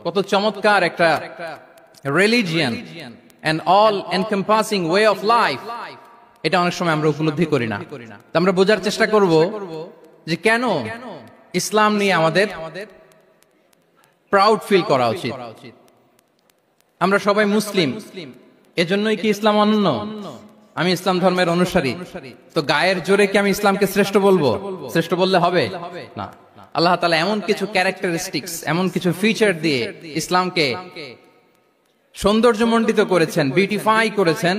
কত চমৎকার একটা religion and all encompassing way of life, এটা অনেক সময় আমরা উপলব্ধি করি না। তো আমরা বোঝার চেষ্টা করব যে কেন ইসলাম নিয়ে আমাদের প্রাউড ফিল করা উচিত। আমরা সবাই মুসলিম, এজন্যই কি ইসলাম অনন্য? আমি ইসলাম ধর্মের অনুসারী, তো গায়ের জোরে কি আমি ইসলামকে শ্রেষ্ঠ বলবো? শ্রেষ্ঠ বললে হবে না। আল্লাহ তাআলা এমন কিছু ক্যারেক্টারিস্টিক্স, এমন কিছু ফিচার দিয়ে ইসলামকে সৌন্দর্যমণ্ডিত করেছেন, বিউটিফাই করেছেন,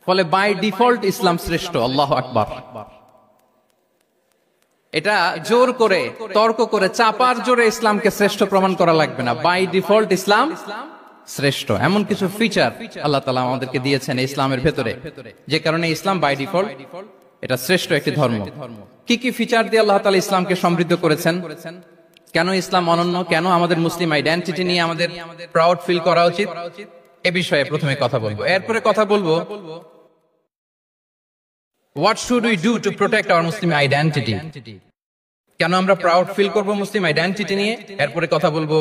ফলে বাই ডিফল্ট ইসলাম শ্রেষ্ঠ। আল্লাহু আকবার। এটা জোর করে, তর্ক করে, চাপার জোরে ইসলামকে শ্রেষ্ঠ প্রমাণ করা লাগবে না। বাই ডিফল্ট ইসলাম শ্রেষ্ঠ। এমন কিছু ফিচার আল্লাহ তাআলা আমাদেরকে দিয়েছেন ইসলামের ভেতরে, যে কারণে ইসলাম বাই ডিফল্ট এটা শ্রেষ্ঠ একটি ধর্ম। কি কি ফিচার দিয়ে আল্লাহ তাআলা ইসলামকে সমৃদ্ধ করেছেন? কেন ইসলাম অনন্য? কেন আমাদের মুসলিম আইডেন্টিটি নিয়ে আমাদের প্রাউড ফিল করা উচিত? এ বিষয়ে প্রথমে কথা বলবো, এরপরে কথা বলবো what should we do to protect our Muslim identity? কেন আমরা প্রাউড ফিল করব মুসলিম আইডেন্টিটি নিয়ে? এরপরে কথা বলবো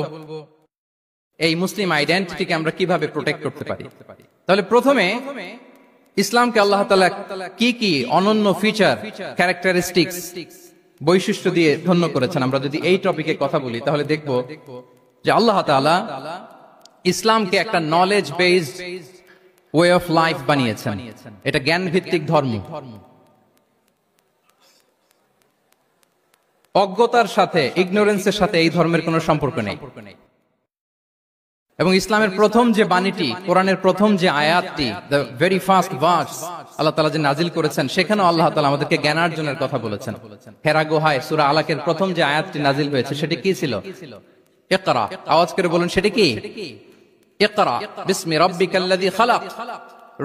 এই মুসলিম আইডেন্টিটিকে আমরা কিভাবে প্রোটেক্ট করতে পারি। তাহলে প্রথমে ইসলামকে আল্লাহ তাআলা কি কি অনন্য ফিচার, ক্যারেক্টারিস্টিক্স, বৈশিষ্ট্য দিয়ে ধন্য করেছেন। আমরা যদি এই টপিকে কথা বলি তাহলে দেখব যে আল্লাহ তাআলা ইসলামকে একটা knowledge based way of life বানিয়েছেন। এটা জ্ঞান ভিত্তিক ধর্ম। অজ্ঞতার সাথে, ইগনোরেন্সের সাথে এই ধর্মের কোনো সম্পর্ক নেই। এবং ইসলামের প্রথম যে বাণীটি, কোরআনের প্রথম যে আয়াতটি, দ্য ভেরি ফার্স্ট ভার্স আল্লাহ তাআলা যে নাজিল করেছেন, সেখানেও আল্লাহ তাআলা আমাদেরকে জ্ঞানার্জনের কথা বলেছেন। হেরা গুহায় সূরা আলাকের প্রথম যে আয়াতটি নাজিল হয়েছে সেটি কি ছিল? ইকরা। আওয়াজ করে বলুন সেটি কি? ইকরা বিসমি রাব্বিকাল্লাযী খালাক।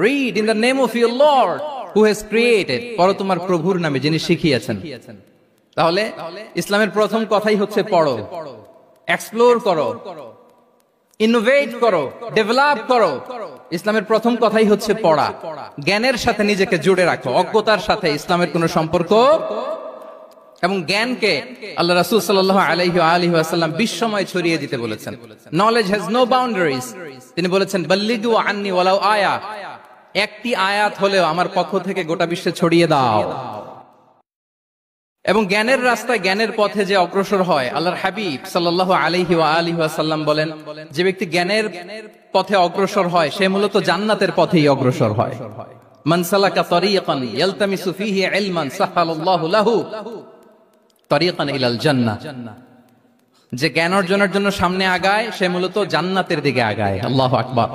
Read in the name of your lord who has created. পড়ো তোমার প্রভুর নামে যিনি শিখিয়েছেন। তাহলে ইসলামের প্রথম কথাই হচ্ছে পড়ো, এক্সপ্লোর করো, ইনোভেট করো, ডেভেলপ করো। ইসলামের প্রথম কথাই হচ্ছে পড়া। জ্ঞানের সাথে নিজেকে জুড়ে রাখো, অজ্ঞতার সাথে ইসলামের কোনো সম্পর্ক। এবং জ্ঞানকে আল্লাহ রাসূল সাল্লাল্লাহু আলাইহি ওয়া আলিহি ওয়াসাল্লাম বিশ্বময় ছড়িয়ে দিতে বলেছেন। Knowledge has no boundaries. তিনি বলেছেন বাল্লিগু আন্নি ওয়ালাউ আয়া। একটি আয়াত হলেও আমার পক্ষ থেকে গোটা বিশ্বে ছড়িয়ে দাও। এবং জ্ঞানের রাস্তায়, জ্ঞানের পথে যে অগ্রসর হয়, আল্লাহর হাবিব সাল্লাল্লাহু আলাইহি ওয়া আলিহি ওয়াসাল্লাম বলেন, যে ব্যক্তি জ্ঞানের পথে অগ্রসর হয় সে মূলত জান্নাতের পথেই অগ্রসর হয়। মান সালাকা তারিকান ইয়ালতামিসু ফীহি ইলমান সাহালাল্লাহু লাহু তারিকান ইলাল জান্নাহ। যে জ্ঞান অর্জনের জন্য সামনে আগায় সে মূলত জান্নাতের দিকে আগায়। আল্লাহু আকবার।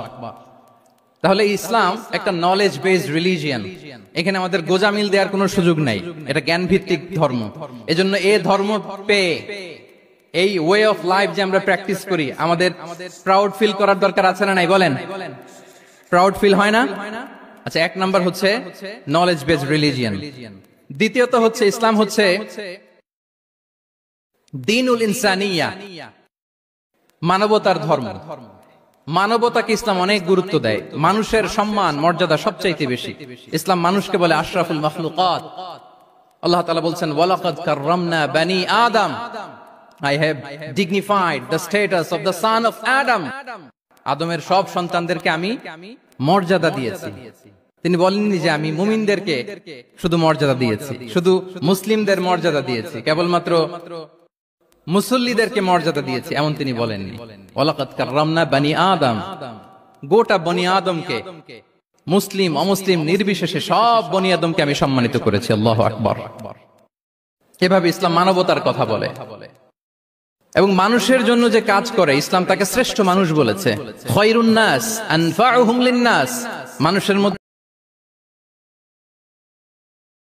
তাহলে ইসলাম একটা নলেজ বেসড রিলিজিয়ান। এখানে আমাদের গোজামিল দেওয়ার কোনো সুযোগ নাই। এটা জ্ঞান ভিত্তিক ধর্ম। এজন্য এই ধর্ম পেয়ে এই ওয়ে অফ লাইফ যে আমরা প্র্যাকটিস করি, আমাদের প্রাউড ফিল করার দরকার আছে না নাই? বলেন, প্রাউড ফিল হয় না? আচ্ছা, এক নাম্বার হচ্ছে নলেজ বেসড রিলিজিয়ান। দ্বিতীয়ত হচ্ছে ইসলাম হচ্ছে দ্বীনুল ইনসানিয়া, মানবতার ধর্ম। মানবতাকে ইসলাম অনেক গুরুত্ব দেয়। মানুষের সম্মান, মর্যাদা সবচাইতে বেশি। ইসলাম মানুষকে বলে আশরাফুল মাখলুকাত। আল্লাহ তাআলা বলছেন ওয়ালাকাদ কাররামনা বানি আদম। I have dignified the status of the son of Adam. আদমের সব সন্তানদেরকে আমি মর্যাদা দিয়েছি। তিনি বলেননি যে আমি মুমিনদেরকে শুধু মর্যাদা দিয়েছি, শুধু মুসলিমদের মর্যাদা দিয়েছি, কেবলমাত্র মুসল্লিদেরকে মর্যাদা দিয়েছি, এমন তিনি বলেননি। ওয়ালাকাদ কাররামনা বানি আদম। গোটা বনি আদমকে, মুসলিম অমুসলিম নির্বিশেষে সব বনি আদমকে আমি সম্মানিত করেছি। আল্লাহু আকবার। এভাবে ইসলাম মানবতার কথা বলে এবং মানুষের জন্য যে কাজ করে ইসলাম তাকে শ্রেষ্ঠ মানুষ বলেছে। খায়রুন নাস আনফাউহুম লিন নাস। মানুষের মধ্যে